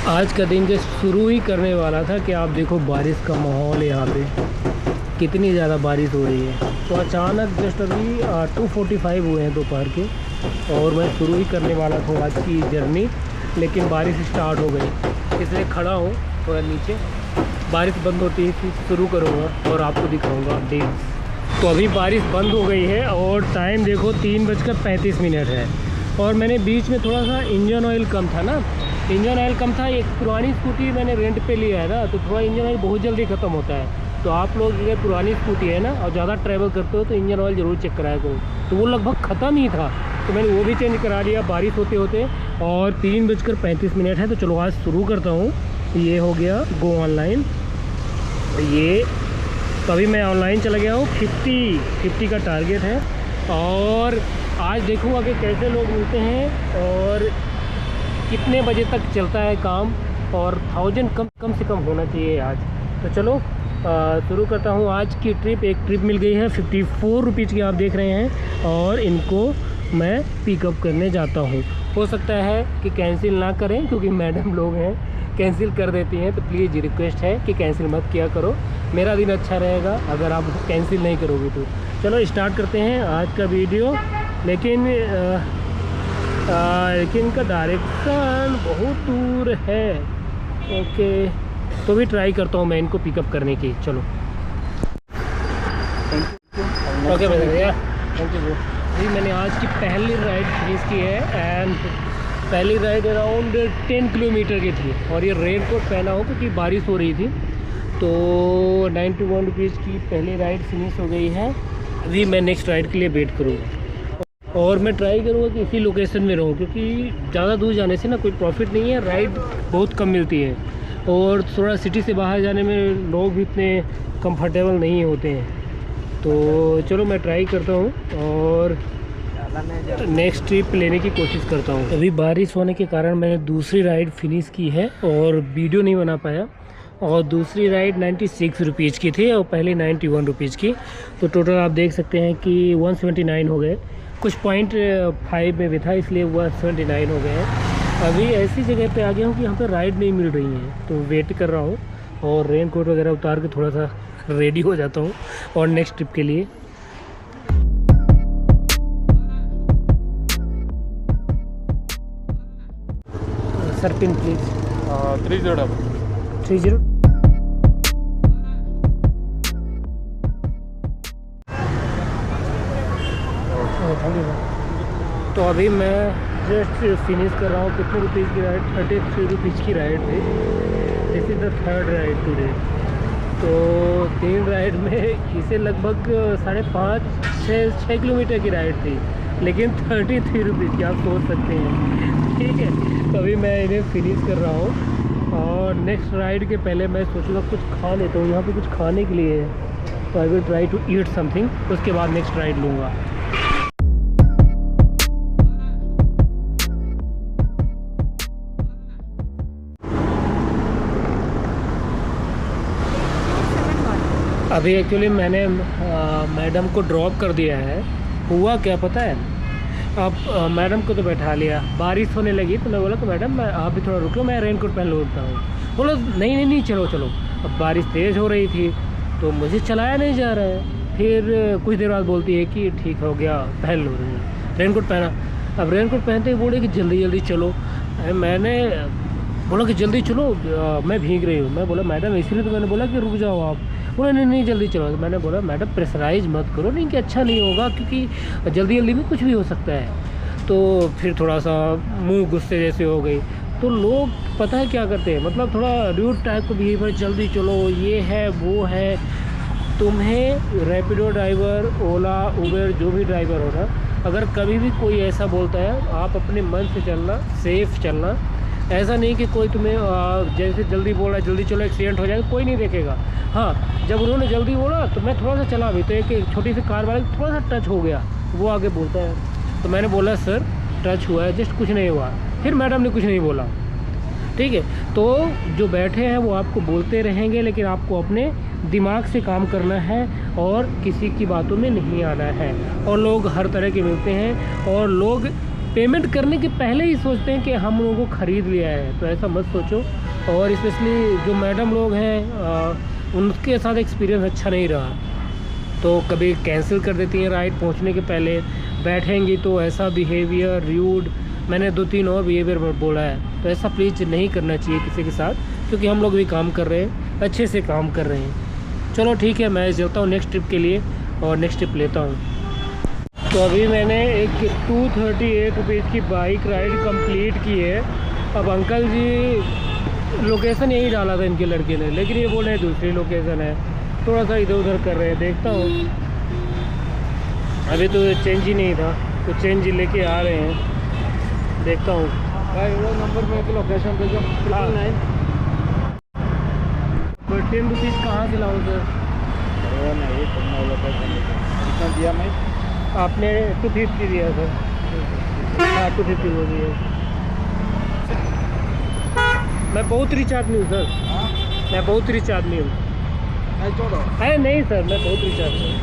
आज का दिन जो शुरू ही करने वाला था कि आप देखो बारिश का माहौल है यहाँ पे, कितनी ज़्यादा बारिश हो रही है। तो अचानक जस्ट अभी 2:45 हुए हैं दोपहर के और मैं शुरू ही करने वाला था आज की जर्नी, लेकिन बारिश स्टार्ट हो गई, इसलिए खड़ा हूँ थोड़ा नीचे। बारिश बंद होती है फिर शुरू करूँगा और आपको दिखाऊँगा अपडेट। तो अभी बारिश बंद हो गई है और टाइम देखो 3:35 है। और मैंने बीच में थोड़ा सा इंजन ऑयल कम था ना, इंजन ऑयल कम था। एक पुरानी स्कूटी मैंने रेंट पे लिया है ना, तो थोड़ा इंजन ऑयल बहुत जल्दी ख़त्म होता है। तो आप लोग अगर पुरानी स्कूटी है ना और ज़्यादा ट्रैवल करते हो तो इंजन ऑयल ज़रूर चेक कराया करो। तो वो लगभग ख़त्म ही था, तो मैंने वो भी चेंज करा लिया बारिश होते होते। और 3:35 है। तो चलो आज शुरू करता हूँ। ये हो गया गो ऑनलाइन। ये तो अभी मैं ऑनलाइन चला गया हूँ। 50 का टारगेट है। और आज देखूँगा कि कैसे लोग मिलते हैं और कितने बजे तक चलता है काम, और 1000 कम से कम होना चाहिए आज। तो चलो शुरू करता हूँ आज की ट्रिप। एक ट्रिप मिल गई है 54 रुपीज़ की, आप देख रहे हैं, और इनको मैं पिकअप करने जाता हूँ। हो सकता है कि कैंसिल ना करें क्योंकि मैडम लोग हैं, कैंसिल कर देती हैं। तो प्लीज़ रिक्वेस्ट है कि कैंसिल मत किया करो, मेरा दिन अच्छा रहेगा अगर आप कैंसिल नहीं करोगे तो। चलो स्टार्ट करते हैं आज का वीडियो। लेकिन इनका डायरेक्शन बहुत दूर है। ओके, तो भी ट्राई करता हूँ मैं इनको पिकअप करने की। चलो ओके भैया, थैंक यू। जी मैंने आज की पहली राइड फिनिश की है एंड पहली राइड अराउंड 10 किलोमीटर की थी। और ये रेन कोट पहना हो क्योंकि बारिश हो रही थी। तो 91 रुपीज़ की पहली राइड फिनिश हो गई है। अभी मैं नेक्स्ट राइड के लिए वेट करूँगा और मैं ट्राई करूँगा कि इसी लोकेशन में रहूँ, क्योंकि ज़्यादा दूर जाने से ना कोई प्रॉफिट नहीं है, राइड बहुत कम मिलती है और थोड़ा सिटी से बाहर जाने में लोग भी इतने कंफर्टेबल नहीं होते हैं। तो चलो मैं ट्राई करता हूँ और नेक्स्ट ट्रिप लेने की कोशिश करता हूँ। अभी बारिश होने के कारण मैंने दूसरी राइड फिनिश की है और वीडियो नहीं बना पाया। और दूसरी राइड 96 रुपीज़ की थी और पहली 91 रुपीज़ की। तो टोटल आप देख सकते हैं कि 179 हो गए। कुछ 0.5 में भी था इसलिए 179 हो गए हैं। अभी ऐसी जगह पे आ गया हूँ कि यहाँ पे राइड नहीं मिल रही है, तो वेट कर रहा हूँ और रेन कोट वगैरह उतार के थोड़ा सा रेडी हो जाता हूँ और नेक्स्ट ट्रिप के लिए। Sir pin please. 30 तो अभी मैं जस्ट फिनिश कर रहा हूँ। कितने रुपीज़ की राइड? 33 रुपीज़ की राइड थी। This is the third ride today. तो 3 राइड में इसे लगभग 5.5-6 किलोमीटर की राइड थी, लेकिन 33 रुपीज़ की, आप सोच सकते हैं। ठीक है, तो अभी मैं इन्हें फिनिश कर रहा हूँ और नेक्स्ट राइड के पहले मैं सोचूंगा कुछ खा लेता हूँ। यहाँ पे कुछ खाने के लिए है, तो I will try to eat something, उसके बाद नेक्स्ट राइड लूँगा। अभी एक्चुअली मैंने मैडम को ड्रॉप कर दिया है। हुआ क्या पता है, अब मैडम को तो बैठा लिया, बारिश होने लगी तो मैं बोला कि मैडम मैं आप भी थोड़ा रुक लो, मैं रेन कोट पहन लूँगा हूँ। बोलो नहीं चलो। अब बारिश तेज़ हो रही थी तो मुझे चलाया नहीं जा रहा है। फिर कुछ देर बाद बोलती है कि ठीक हो गया, पहन लो रेन कोट पहना। अब रेन कोट पहनते ही बोले कि जल्दी चलो। मैंने बोला कि जल्दी चलो, मैं भीग रही हूँ। मैं बोला मैडम इसीलिए तो मैंने बोला कि रुक जाओ आप। बोला नहीं जल्दी चलो। तो मैंने बोला मैडम प्रेशराइज मत करो, नहीं कि अच्छा नहीं होगा क्योंकि जल्दी में कुछ भी हो सकता है। तो फिर थोड़ा सा मुंह गुस्से जैसे हो गई। तो लोग पता है क्या करते हैं, मतलब थोड़ा रूड टाइप का बिहेवियर, जल्दी चलो, ये है वो है। तुम्हें रैपिडो ड्राइवर, ओला, उबर, जो भी ड्राइवर हो ना, अगर कभी भी कोई ऐसा बोलता है, आप अपने मन से चलना, सेफ चलना। ऐसा नहीं कि कोई तुम्हें जैसे जल्दी बोला जल्दी चलो एक्सीडेंट हो जाएगा, कोई नहीं देखेगा। हाँ, जब उन्होंने जल्दी बोला तो मैं थोड़ा सा चला भी, तो एक छोटी सी कार वाले थोड़ा सा टच हो गया, वो आगे बोलता है। तो मैंने बोला सर टच हुआ है, जस्ट कुछ नहीं हुआ। फिर मैडम ने कुछ नहीं बोला। ठीक है, तो जो बैठे हैं वो आपको बोलते रहेंगे, लेकिन आपको अपने दिमाग से काम करना है और किसी की बातों में नहीं आना है। और लोग हर तरह के मिलते हैं और लोग पेमेंट करने के पहले ही सोचते हैं कि हम लोगों को ख़रीद लिया है, तो ऐसा मत सोचो। और स्पेशली जो मैडम लोग हैं उनके साथ एक्सपीरियंस अच्छा नहीं रहा, तो कभी कैंसिल कर देती हैं राइड पहुंचने के पहले। बैठेंगी तो ऐसा बिहेवियर र्यूड, मैंने 2-3 और बिहेवियर बोला है, तो ऐसा प्लीज़ नहीं करना चाहिए किसी के साथ, क्योंकि हम लोग भी काम कर रहे हैं, अच्छे से काम कर रहे हैं। चलो ठीक है, मैं चलता हूँ नेक्स्ट ट्रिप के लिए और नेक्स्ट ट्रिप लेता हूँ। तो अभी मैंने एक 238 रुपीज़ की बाइक राइड कंप्लीट की है। अब अंकल जी लोकेशन यही डाला था इनके लड़के ने, लेकिन ये बोल रहे हैं दूसरी लोकेशन है, थोड़ा सा इधर उधर कर रहे हैं। देखता हूँ, अभी तो चेंज ही नहीं था, तो चेंज लेके आ रहे हैं, देखता हूँ। भाई वो नंबर में लोकेशन भेजो। 999 10 रुपीज़ कहाँ से लाऊँ सर? वो नहीं, तुमने लोकेशन कितना दिया? मैं आपने 250 दिया सर। हाँ 250 वो दिया। मैं बहुत रिच आदमी हूँ सर, मैं बहुत रिच आदमी हूँ। नहीं छोड़ो। है नहीं सर, मैं बहुत रिच आदमी हूँ।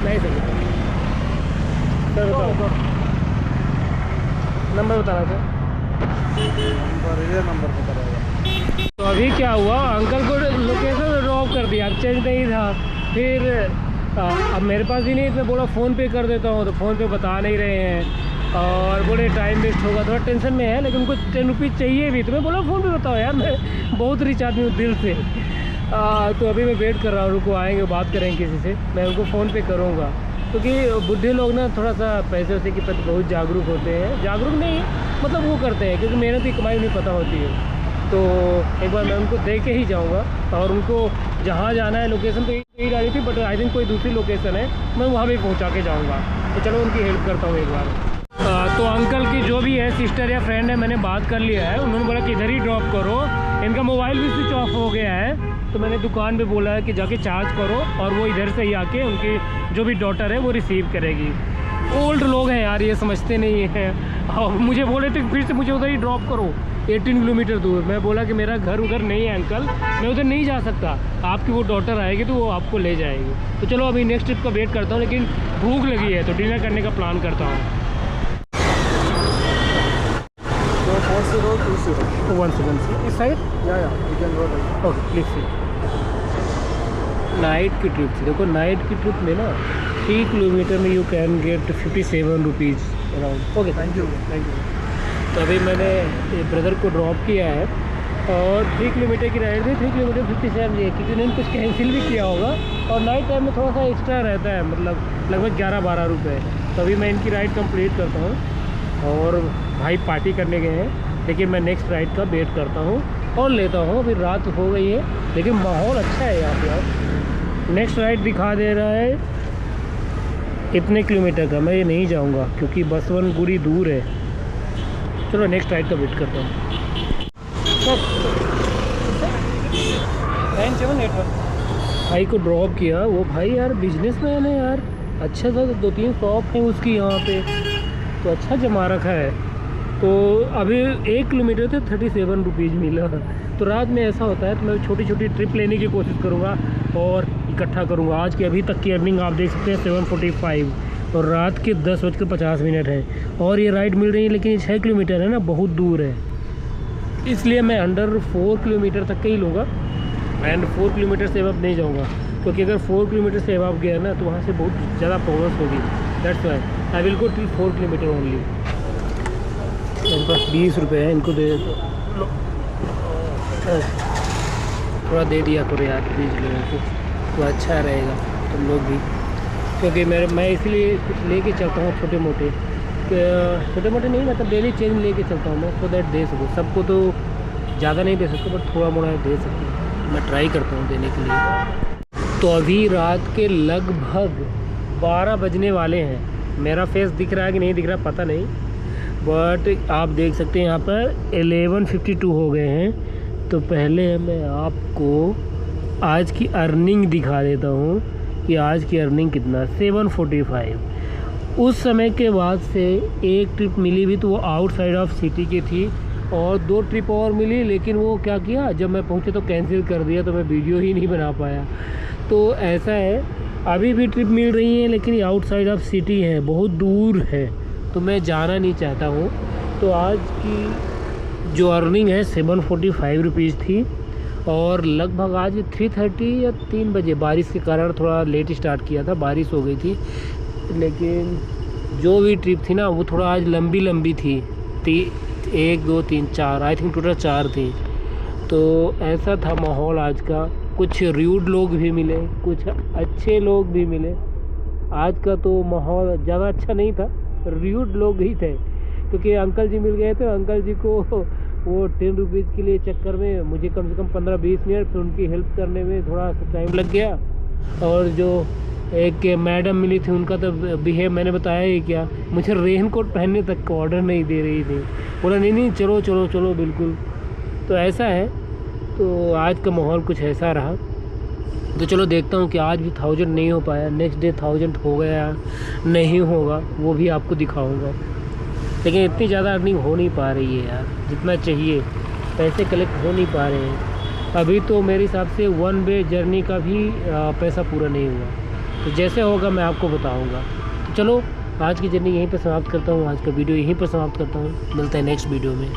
नहीं सर, सर बताओ नंबर बताना सर। ये नंबर पे करेगा। तो अभी क्या हुआ, अंकल को लोकेशन ड्रॉप कर दिया, चेंज नहीं था। फिर अब मेरे पास ही नहीं, मैं बोला फ़ोन पे कर देता हूँ, तो फ़ोन पे बता नहीं रहे हैं और बोले टाइम वेस्ट होगा, थोड़ा टेंशन में है। लेकिन उनको 10 रुपीज़ चाहिए भी, तो मैं बोला फ़ोन पे बताओ यार, मैं बहुत रिच आदमी हूँ दिल से। तो अभी मैं वेट कर रहा हूँ, उनको आएंगे बात करेंगे किसी से, मैं उनको फ़ोन पे करूँगा। क्योंकि बुढ़े लोग ना थोड़ा सा पैसे वैसे के प्रति बहुत जागरूक होते हैं, जागरूक नहीं मतलब वो करते हैं, क्योंकि मेहनत की कमाई नहीं पता होती है। तो एक बार मैं उनको दे के ही जाऊंगा, और उनको जहाँ जाना है लोकेशन तो यही डाली थी, बट आई थिंक कोई दूसरी लोकेशन है, मैं वहाँ भी पहुँचा के जाऊँगा। तो चलो उनकी हेल्प करता हूँ एक बार। तो अंकल की जो भी है सिस्टर या फ्रेंड है, मैंने बात कर लिया है, उन्होंने बोला कि इधर ही ड्रॉप करो। इनका मोबाइल भी स्विच ऑफ हो गया है, तो मैंने दुकान पे बोला है कि जाके चार्ज करो, और वो इधर से ही आके उनकी जो भी डॉटर है वो रिसीव करेगी। ओल्ड लोग हैं यार, ये समझते नहीं हैं। और मुझे बोले थे फिर से मुझे उधर ही ड्रॉप करो, 18 किलोमीटर दूर। मैं बोला कि मेरा घर उधर नहीं है अंकल, मैं उधर नहीं जा सकता, आपकी वो डॉटर आएगी तो वो आपको ले जाएगी। तो चलो अभी नेक्स्ट ट्रिप का वेट करता हूँ, लेकिन भूख लगी है तो डिनर करने का प्लान करता हूँ। 4020 इस side okay please see. Night की ट्रिप थी, देखो नाइट की ट्रिप में ना 3 किलोमीटर में you can get 57 rupees around. Okay thank you. तो अभी मैंने ब्रदर को ड्रॉप किया है, और 3 किलोमीटर की राइड थी, 3 किलोमीटर 57 लिए, क्योंकि उन्होंने कुछ कैंसिल भी किया होगा, और नाइट टाइम में थोड़ा सा एक्स्ट्रा रहता है, मतलब लगभग 11-12 रुपये। तो अभी मैं इनकी राइड कंप्लीट करता हूँ, और भाई पार्टी करने गए हैं, लेकिन मैं नेक्स्ट राइड का वेट करता हूँ और लेता हूँ। अभी रात हो गई है, लेकिन माहौल अच्छा है यहाँ पे यार। नेक्स्ट राइड दिखा दे रहा है इतने किलोमीटर का, मैं ये नहीं जाऊँगा क्योंकि बसवनगुड़ी दूर है। चलो नेक्स्ट राइड का वेट करता हूँ। 9781 भाई को ड्रॉप किया, वो भाई यार बिजनेसमैन है यार, अच्छा सा 2-3 शॉप है उसकी यहाँ पे, तो अच्छा जमा रखा है। तो अभी 1 किलोमीटर से 37 रुपीज़ मिला। तो रात में ऐसा होता है, तो मैं छोटी छोटी ट्रिप लेने की कोशिश करूँगा और इकट्ठा करूँगा। आज की अभी तक की अर्निंग आप देख सकते हैं 745, और रात के 10:50 है, और ये राइड मिल रही है, लेकिन ये 6 किलोमीटर है ना, बहुत दूर है, इसलिए मैं अंडर 4 किलोमीटर तक का ही लूँगा। एंड 4 किलोमीटर से अब नहीं जाऊँगा, क्योंकि अगर 4 किलोमीटर से अब गया ना तो वहाँ से बहुत ज़्यादा प्रॉब्लम्स होगी। That's why I will go till 4 kilometre only. मेरे पास 20 रुपये है, इनको दे दो, थोड़ा दे दिया करो यार प्लीज़ लोगों को, तो अच्छा रहेगा तुम लोग भी, क्योंकि मैं इसलिए कुछ लेके चलता हूँ छोटे मोटे नहीं, मतलब डेली चेंज लेके चलता हूँ मैं, सो दैट दे सकूँ। सबको तो ज़्यादा नहीं दे सकता, बट थोड़ा मोड़ा दे सकते हैं, मैं ट्राई करता हूँ देने के लिए। तो अभी रात के लगभग 12 बजने वाले हैं। मेरा फेस दिख रहा है कि नहीं दिख रहा पता नहीं, बट आप देख सकते हैं यहाँ पर 11:52 हो गए हैं। तो पहले मैं आपको आज की अर्निंग दिखा देता हूँ कि आज की अर्निंग कितना, 745। उस समय के बाद से एक ट्रिप मिली भी, तो वो आउटसाइड ऑफ सिटी की थी, और 2 ट्रिप और मिली, लेकिन वो क्या किया, जब मैं पहुँचे तो कैंसिल कर दिया, तो मैं वीडियो ही नहीं बना पाया। तो ऐसा है अभी भी ट्रिप मिल रही है, लेकिन ये आउटसाइड ऑफ सिटी है, बहुत दूर है, तो मैं जाना नहीं चाहता हूँ। तो आज की जो अर्निंग है 745 रुपीज़ थी, और लगभग आज 3:30 या 3 बजे, बारिश के कारण थोड़ा लेट स्टार्ट किया था, बारिश हो गई थी। लेकिन जो भी ट्रिप थी ना वो थोड़ा आज लंबी थी, 1 2 3 4, आई थिंक टोटल 4 थी। तो ऐसा था माहौल आज का। कुछ र्यूड लोग भी मिले, कुछ अच्छे लोग भी मिले। आज का तो माहौल ज़्यादा अच्छा नहीं था, र्यूड लोग ही थे, क्योंकि अंकल जी मिल गए थे। अंकल जी को वो 10 रुपीज़ के लिए चक्कर में मुझे कम से कम 15-20 मिनट फिर उनकी हेल्प करने में थोड़ा सा टाइम लग गया। और जो एक मैडम मिली थी उनका तो बिहेव मैंने बताया ही क्या, मुझे रेन कोट पहनने तक का ऑर्डर नहीं दे रही थी। बोला नहीं चलो चलो चलो बिल्कुल। तो ऐसा है, तो आज का माहौल कुछ ऐसा रहा। तो चलो देखता हूँ कि आज भी 1000 नहीं हो पाया, नेक्स्ट डे 1000 हो गया नहीं होगा, वो भी आपको दिखाऊंगा। लेकिन इतनी ज़्यादा अर्निंग हो नहीं पा रही है यार, जितना चाहिए पैसे कलेक्ट हो नहीं पा रहे हैं। अभी तो मेरे हिसाब से 1 वे जर्नी का भी पैसा पूरा नहीं हुआ। तो जैसे होगा मैं आपको बताऊंगा। तो चलो आज की जर्नी यहीं पर समाप्त करता हूँ, आज का वीडियो यहीं पर समाप्त करता हूँ। मिलते हैं नेक्स्ट वीडियो में।